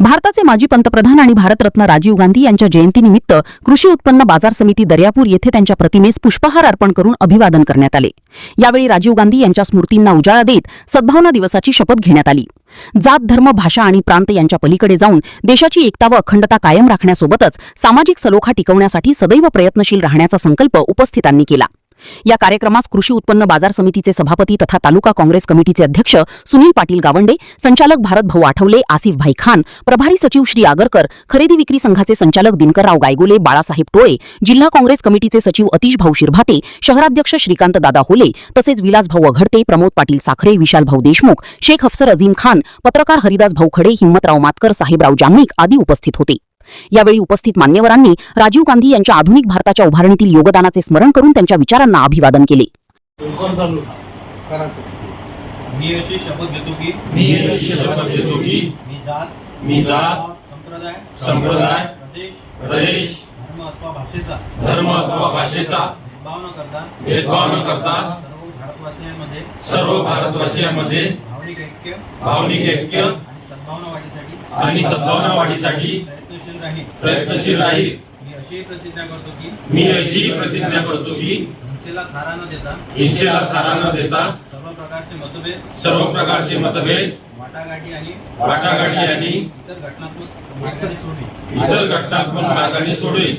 भारताचे माजी पंतप्रधान आणि भारतरत्न राजीव गांधी यांच्या जयंतीनिमित्त कृषी उत्पन्न बाजार समिती दर्यापूर येथे त्यांच्या प्रतिमेस पुष्पहार अर्पण करून अभिवादन करण्यात आले। यावेळी राजीव गांधी यांच्या स्मृतींना उजाळा देत सद्भावना दिवसाची शपथ घेण्यात आली। जात, धर्म, भाषा आणि प्रांत यांच्या पलीकडे जाऊन देशाची एकता व अखंडता कायम राखण्यासोबतच सामाजिक सलोखा टिकवण्यासाठी सदैव प्रयत्नशील राहण्याचा संकल्प उपस्थितांनी केला। या कार्यक्रमास कृषी उत्पन्न बाजार समितीचे सभापती तथा तालुका काँग्रेस कमिटीचे अध्यक्ष सुनील पाटील गावंडे, संचालक भारत भाऊ आठवले, आसिफ भाई खान, प्रभारी सचिव श्री आगरकर, खरेदी विक्री संघाचे संचालक दिनकरराव गायगोले, बाळासाहेब टोळे, जिल्हा काँग्रेस कमिटीचे सचिव अतिश भाऊ शिरभाते, शहराध्यक्ष श्रीकांत दादा होले, तसेच विलास भाऊ अघडते, प्रमोद पाटील साखरे, विशाल भाऊ देशमुख, शेख अफसर अजीम खान, पत्रकार हरिदास भाऊ खडे, हिम्मतराव मातकर, साहेबराव जामनिक आदी उपस्थित होते। यावेळी उपस्थित मान्यवरांनी राजीव गांधी यांच्या आधुनिक भारताच्या उभारणीतील योगदानाचे स्मरण करून त्यांच्या विचारांना अभिवादन केले। मी अशी शपथ घेतो की मी जात संप्रदाय प्रदेश धर्म अथवा भाषेचा भेदभाव न करता सर्व भारतवासियांमध्ये भावनिक ऐक्य आणि सद्भावना वाढीसाठी प्रयत्नशील राहील। मी अशी प्रतिज्ञा करतो की हिंसेला थारा न देता सर्व प्रकारचे मतभेद वाटाघाटी आणि इतर घटनात्मक मार्गाने सोडेल।